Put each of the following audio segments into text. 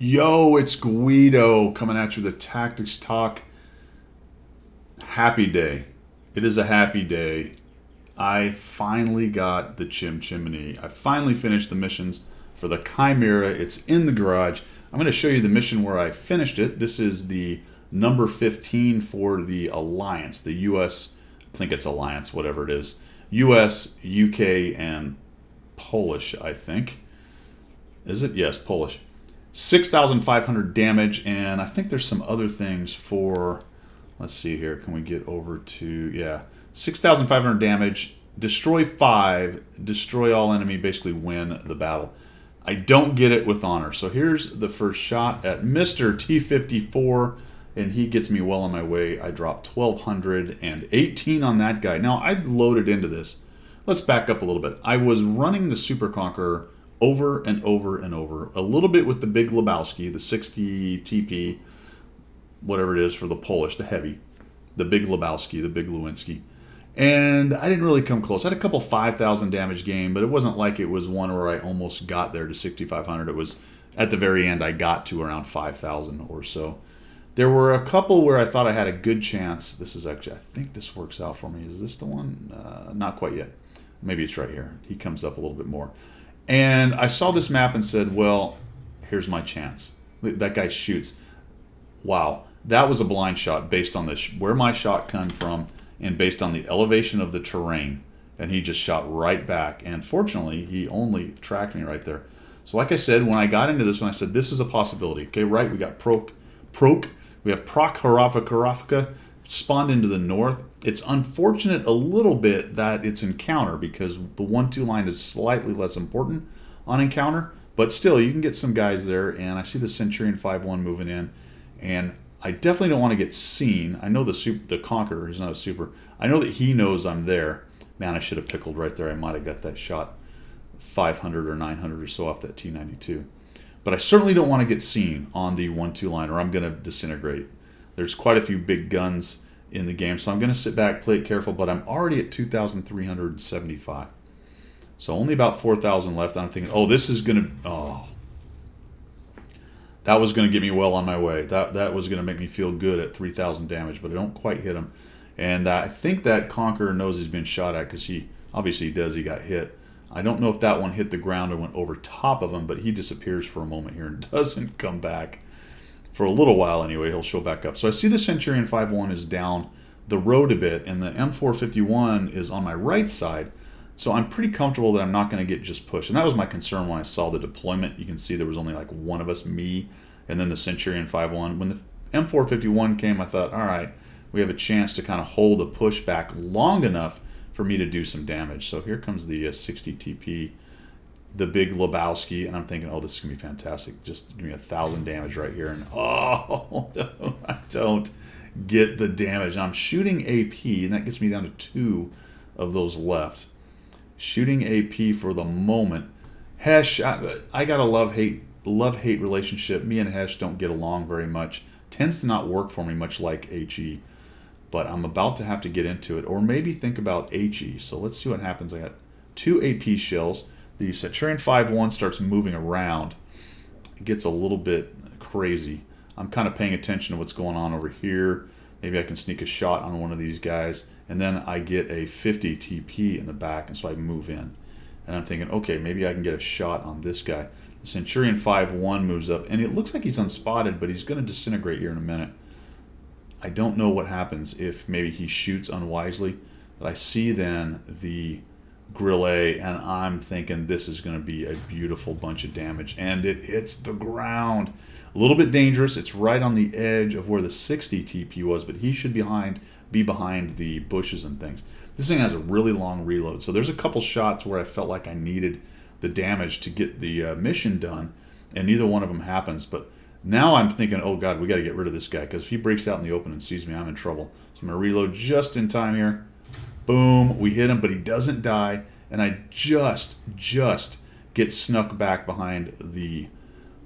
Yo, it's Guido coming at you with a Tactics Talk. Happy day. It is a happy day. I finally got the Chimney. I finally finished the missions for the Chimera. It's in the garage. I'm going to show you the mission where I finished it. This is the number 15 for the Alliance, the U.S., I think it's Alliance, whatever it is. U.S., UK, and Polish, I think. Is it? Yes, Polish. 6,500 damage, and I think there's some other things for, let's see here, can we get over to, yeah, 6,500 damage, destroy 5, destroy all enemy, basically win the battle. I don't get it with honor. So here's the first shot at Mr. T-54, and he gets me well on my way. I dropped 1,218 on that guy. Now, I loaded into this. Let's back up a little bit. I was running the Super Conqueror over and over and over, a little bit with the Big Lebowski, the 60 TP, whatever it is for the Polish, the heavy, the Big Lebowski, the Big Lewinsky. And I didn't really come close. I had a couple 5,000 damage game, but it wasn't like it was one where I almost got there to 6,500. It was at the very end I got to around 5,000 or so. There were a couple where I thought I had a good chance. This is actually, I think this works out for me. Is this the one? Not quite yet. Maybe it's right here. He comes up a little bit more. And I saw this map and said, well, here's my chance. That guy shoots. Wow. That was a blind shot based on where my shot came from and based on the elevation of the terrain. And he just shot right back. And fortunately, he only tracked me right there. So like I said, when I got into this one, I said, this is a possibility. Okay, right? We got Prok. We have Prok spawned into the north. It's unfortunate a little bit that it's encounter because the 1-2 line is slightly less important on encounter, but still you can get some guys there. And I see the Centurion 5-1 moving in, and I definitely don't want to get seen. I know the Conqueror is not a super. I know that he knows I'm there. Man, I should have pickled right there. I might have got that shot 500 or 900 or so off that T-92. But I certainly don't want to get seen on the 1-2 line or I'm going to disintegrate. There's quite a few big guns in the game, so I'm going to sit back, play it careful, but I'm already at 2,375. So only about 4,000 left. I'm thinking, oh, this is going to, that was going to get me well on my way. That was going to make me feel good at 3,000 damage, but I don't quite hit him. And I think that Conqueror knows he's been shot at because obviously he does, he got hit. I don't know if that one hit the ground or went over top of him, but he disappears for a moment here and doesn't come back. For a little while anyway, he'll show back up. So I see the Centurion 5-1 is down the road a bit, and the M451 is on my right side. So I'm pretty comfortable that I'm not going to get just pushed. And that was my concern when I saw the deployment. You can see there was only like one of us, me, and then the Centurion 5-1. When the M451 came, I thought, all right, we have a chance to kind of hold the push back long enough for me to do some damage. So here comes the 60 TP, the Big Lebowski, and I'm thinking, oh, this is going to be fantastic. Just give me 1,000 damage right here. And oh, no, I don't get the damage. I'm shooting AP, and that gets me down to 2 of those left. Shooting AP for the moment. Hesh, I got a love-hate relationship. Me and Hesh don't get along very much. Tends to not work for me, much like HE. But I'm about to have to get into it, or maybe think about HE. So let's see what happens. I got 2 AP shells. The Centurion 5-1 starts moving around. It gets a little bit crazy. I'm kind of paying attention to what's going on over here. Maybe I can sneak a shot on one of these guys. And then I get a 50 TP in the back, and so I move in. And I'm thinking, okay, maybe I can get a shot on this guy. The Centurion 5-1 moves up, and it looks like he's unspotted, but he's going to disintegrate here in a minute. I don't know what happens if maybe he shoots unwisely, but I see then the Grill A, and I'm thinking this is going to be a beautiful bunch of damage, and it hits the ground. A little bit dangerous. It's right on the edge of where the 60 TP was, but he should be behind the bushes and things. This thing has a really long reload, so there's a couple shots where I felt like I needed the damage to get the mission done, and neither one of them happens. But now I'm thinking, oh God, we got to get rid of this guy, because if he breaks out in the open and sees me, I'm in trouble. So I'm going to reload just in time here. Boom, we hit him, but he doesn't die, and I just get snuck back behind the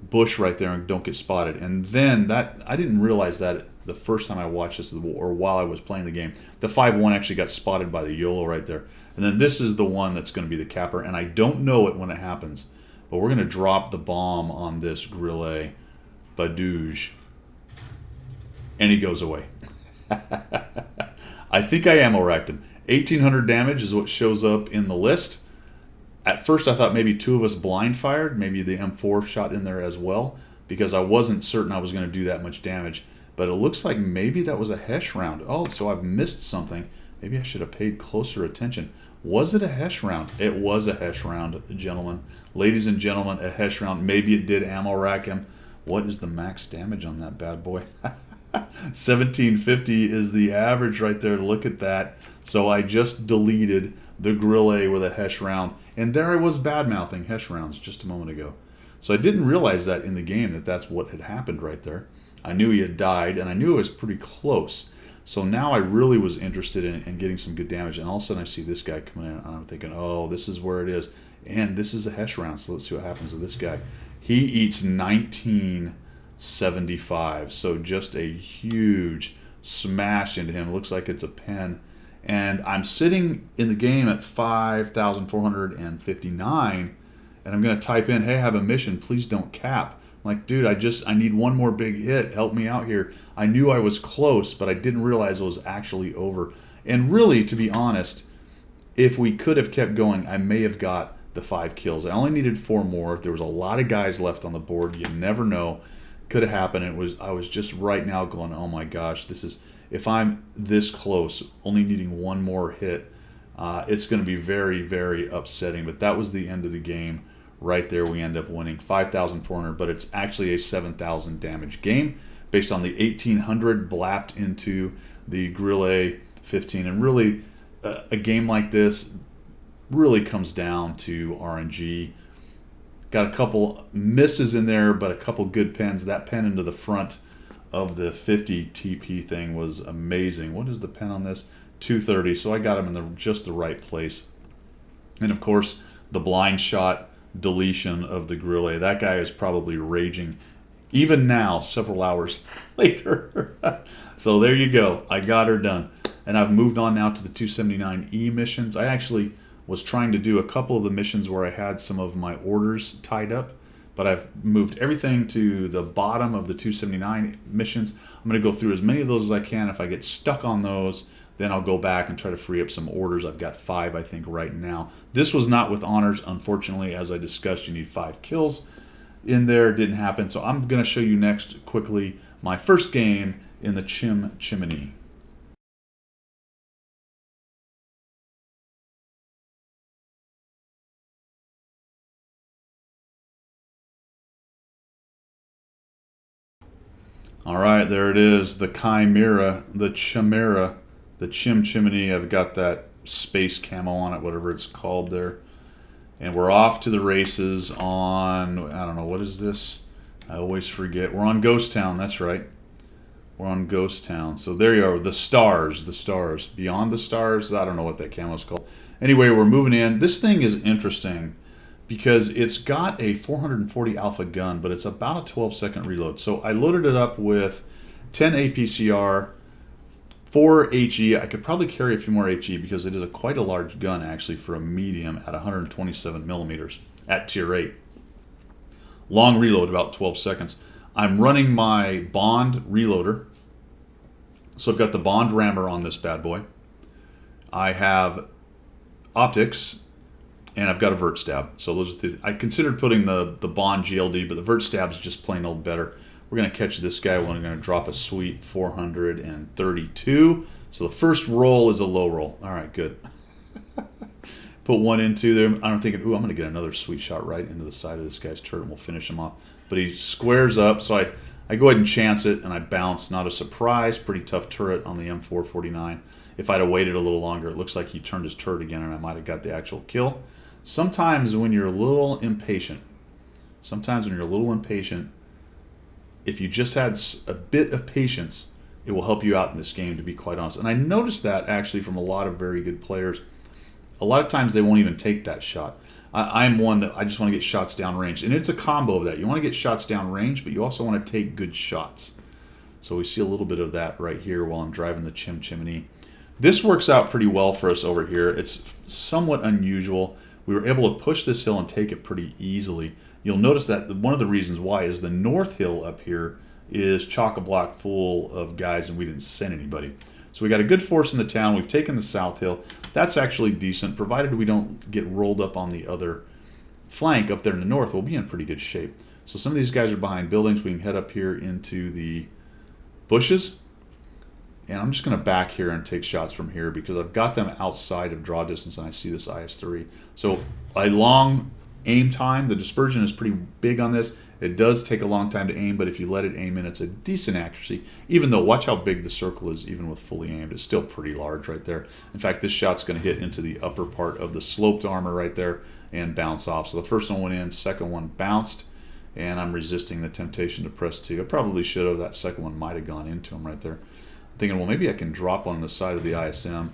bush right there and don't get spotted. And then I didn't realize that the first time I watched this, or while I was playing the game. The 5-1 actually got spotted by the YOLO right there. And then this is the one that's going to be the capper, and I don't know it when it happens, but we're going to drop the bomb on this Grill A Badouge. And he goes away. I think I ammo racked him. 1,800 damage is what shows up in the list. At first I thought maybe two of us blind fired. Maybe the M4 shot in there as well, because I wasn't certain I was going to do that much damage. But it looks like maybe that was a Hesh round. Oh, so I've missed something. Maybe I should have paid closer attention. Was it a Hesh round? It was a Hesh round, gentlemen. Ladies and gentlemen, a Hesh round. Maybe it did ammo rack him. What is the max damage on that bad boy? 1750 is the average right there. Look at that. So I just deleted the Grill A with a Hesh round. And there I was bad-mouthing Hesh rounds just a moment ago. So I didn't realize that in the game that that's what had happened right there. I knew he had died, and I knew it was pretty close. So now I really was interested in getting some good damage. And all of a sudden I see this guy coming in, and I'm thinking, oh, this is where it is. And this is a Hesh round, so let's see what happens with this guy. He eats 1975, so just a huge smash into him. It looks like it's a pen. And I'm sitting in the game at 5,459, and I'm going to type in, hey, I have a mission, please don't cap. I'm like, dude, I need one more big hit. Help me out here. I knew I was close, but I didn't realize it was actually over. And really, to be honest, if we could have kept going, I may have got the 5 kills. I only needed 4 more. There was a lot of guys left on the board. You never know. Could have happened. I was just right now going, oh my gosh, this is, if I'm this close, only needing one more hit, it's going to be very, very upsetting. But that was the end of the game. Right there, we end up winning 5,400, but it's actually a 7,000 damage game based on the 1,800 blapped into the Grill A 15. And really, a game like this really comes down to RNG. Got a couple misses in there, but a couple good pens. That pen into the front of the 50 TP thing was amazing. What is the pen on this? 230. So I got him in just the right place. And of course, the blind shot deletion of the Grill A. That guy is probably raging even now, several hours later. So there you go. I got her done. And I've moved on now to the 279E missions. I actually was trying to do a couple of the missions where I had some of my orders tied up, but I've moved everything to the bottom of the 279 missions. I'm going to go through as many of those as I can. If I get stuck on those, then I'll go back and try to free up some orders. I've got 5, I think, right now. This was not with honors, unfortunately. As I discussed, you need 5 kills in there. It didn't happen. So I'm going to show you next, quickly, my first game in the Chimera. All right, there it is, the Chimera, the Chimera, the Chimney. I've got that space camo on it, whatever it's called there. And we're off to the races on, I don't know, what is this? I always forget. We're on Ghost Town, that's right. We're on Ghost Town. So there you are, the stars. Beyond the stars, I don't know what that camo's called. Anyway, we're moving in. This thing is interesting because it's got a 440 alpha gun, but it's about a 12-second reload. So I loaded it up with 10 APCR, 4 HE. I could probably carry a few more HE because it is quite a large gun, actually, for a medium at 127 millimeters at tier 8. Long reload, about 12 seconds. I'm running my Bond reloader. So I've got the Bond rammer on this bad boy. I have optics, and I've got a vert stab. So those are I considered putting the Bond GLD, but the vert stab is just plain old better. We're going to catch this guy when we're going to drop a sweet 432. So the first roll is a low roll. All right, good. Put one into there. I'm thinking, ooh, I'm going to get another sweet shot right into the side of this guy's turret, and we'll finish him off. But he squares up, so I go ahead and chance it, and I bounce. Not a surprise. Pretty tough turret on the M449. If I'd have waited a little longer, it looks like he turned his turret again, and I might have got the actual kill. Sometimes when you're a little impatient, if you just had a bit of patience, it will help you out in this game, to be quite honest. And I noticed that actually from a lot of very good players. A lot of times they won't even take that shot. I'm one that I just want to get shots downrange. And it's a combo of that. You want to get shots downrange, but you also want to take good shots. So we see a little bit of that right here while I'm driving the Chimney. This works out pretty well for us over here. It's somewhat unusual. We were able to push this hill and take it pretty easily. You'll notice that one of the reasons why is the North Hill up here is chock-a-block full of guys, and we didn't send anybody. So we got a good force in the town. We've taken the South Hill. That's actually decent, provided we don't get rolled up on the other flank up there in the north. We'll be in pretty good shape. So some of these guys are behind buildings. We can head up here into the bushes. And I'm just going to back here and take shots from here because I've got them outside of draw distance and I see this IS-3. So a long aim time. The dispersion is pretty big on this. It does take a long time to aim, but if you let it aim in, it's a decent accuracy. Even though, watch how big the circle is, even with fully aimed. It's still pretty large right there. In fact, this shot's going to hit into the upper part of the sloped armor right there and bounce off. So the first one went in, second one bounced, and I'm resisting the temptation to press 2. I probably should have. That second one might have gone into him right there. I'm thinking, well, maybe I can drop on the side of the ISM.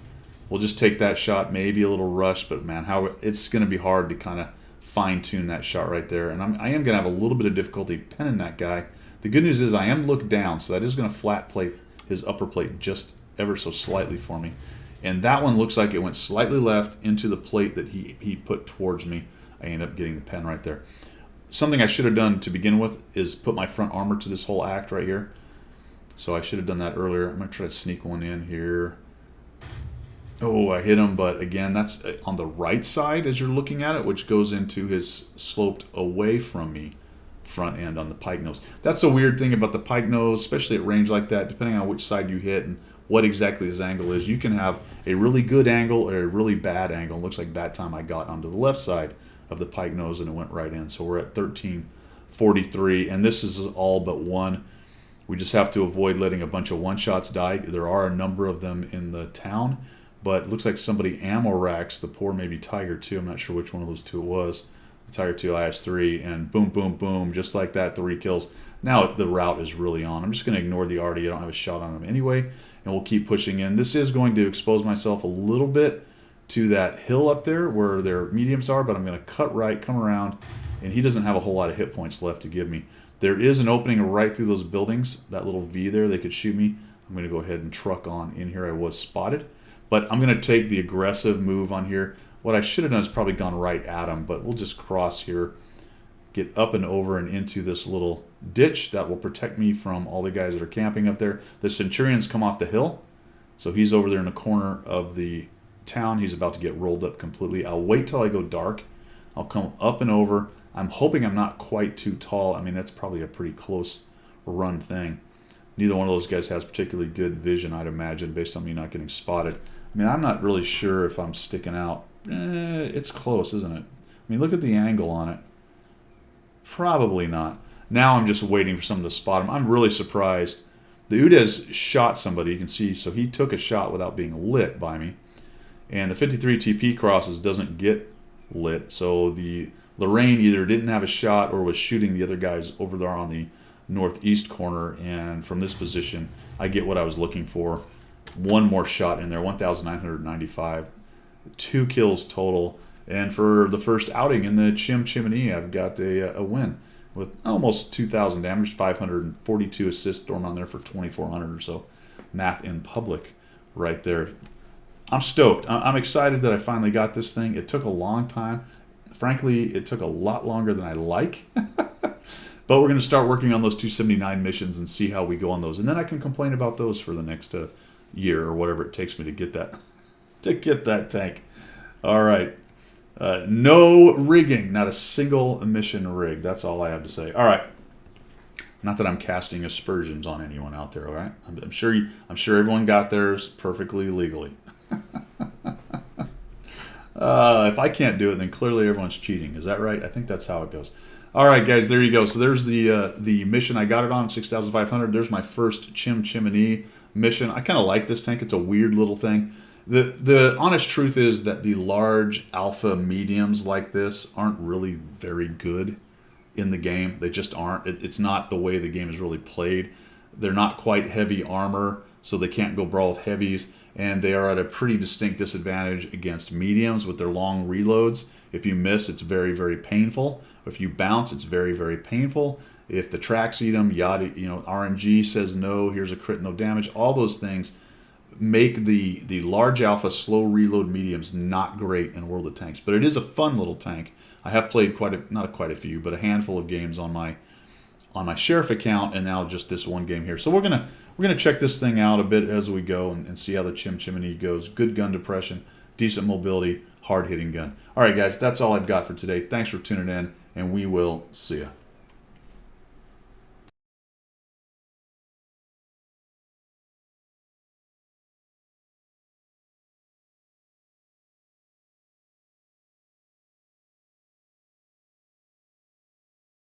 We'll just take that shot, maybe a little rush, but man, how it's going to be hard to kind of fine-tune that shot right there. And I am going to have a little bit of difficulty pinning that guy. The good news is I am looked down, so that is going to flat plate his upper plate just ever so slightly for me. And that one looks like it went slightly left into the plate that he put towards me. I end up getting the pen right there. Something I should have done to begin with is put my front armor to this whole act right here. So I should have done that earlier. I'm going to try to sneak one in here. Oh, I hit him, but again, that's on the right side as you're looking at it, which goes into his sloped away from me front end on the pike nose. That's a weird thing about the pike nose, especially at range like that, depending on which side you hit and what exactly his angle is. You can have a really good angle or a really bad angle. It looks like that time I got onto the left side of the pike nose and it went right in. So we're at 1343, and this is all but one. We just have to avoid letting a bunch of one-shots die. There are a number of them in the town, but it looks like somebody ammo racks the poor maybe Tiger 2. I'm not sure which one of those two it was. The Tiger 2 IS-3, and boom, boom, boom, just like that, 3 kills. Now the route is really on. I'm just going to ignore the arty. I don't have a shot on him anyway, and we'll keep pushing in. This is going to expose myself a little bit to that hill up there where their mediums are, but I'm going to cut right, come around, and he doesn't have a whole lot of hit points left to give me. There is an opening right through those buildings, that little V there, they could shoot me. I'm going to go ahead and truck on in here. I was spotted, but I'm going to take the aggressive move on here. What I should have done is probably gone right at him, but we'll just cross here, get up and over and into this little ditch that will protect me from all the guys that are camping up there. The Centurion's come off the hill, so he's over there in the corner of the town. He's about to get rolled up completely. I'll wait till I go dark. I'll come up and over. I'm hoping I'm not quite too tall. I mean, that's probably a pretty close run thing. Neither one of those guys has particularly good vision, I'd imagine, based on me not getting spotted. I mean, I'm not really sure if I'm sticking out. It's close, isn't it? I mean, look at the angle on it. Probably not. Now I'm just waiting for someone to spot him. I'm really surprised. The Udez shot somebody, you can see, so he took a shot without being lit by me. And the 53 TP crosses doesn't get lit, so the Lorraine either didn't have a shot or was shooting the other guys over there on the northeast corner, and from this position I get what I was looking for. One more shot in there, 1,995. 2 kills total, and for the first outing in the Chimera, I've got a win with almost 2,000 damage, 542 assists thrown on there for 2,400 or so. Math in public right there. I'm stoked. I'm excited that I finally got this thing. It took a long time. Frankly, it took a lot longer than I like. But we're going to start working on those 279 missions and see how we go on those. And then I can complain about those for the next year or whatever it takes me to get that tank. All right. No rigging. Not a single mission rig. That's all I have to say. All right. Not that I'm casting aspersions on anyone out there, all right? I'm sure everyone got theirs perfectly legally. If I can't do it, then clearly everyone's cheating. Is that right? I think that's how it goes. All right, guys, there you go. So there's the mission I got it on, 6,500. There's my first Chimera mission. I kind of like this tank. It's a weird little thing. The honest truth is that the large alpha mediums like this aren't really very good in the game. They just aren't. It's not the way the game is really played. They're not quite heavy armor, so they can't go brawl with heavies, and they are at a pretty distinct disadvantage against mediums with their long reloads. If you miss, it's very, very painful. If you bounce, it's very, very painful. If the tracks eat them, yada, RNG says no, here's a crit, no damage. All those things make the large alpha slow reload mediums not great in World of Tanks. But it is a fun little tank. I have played not quite a few, but a handful of games on my sheriff account, and now just this one game here. So we're gonna check this thing out a bit as we go and see how the Chimera goes. Good gun depression, decent mobility, hard hitting gun. All right, guys, that's all I've got for today. Thanks for tuning in, and we will see ya.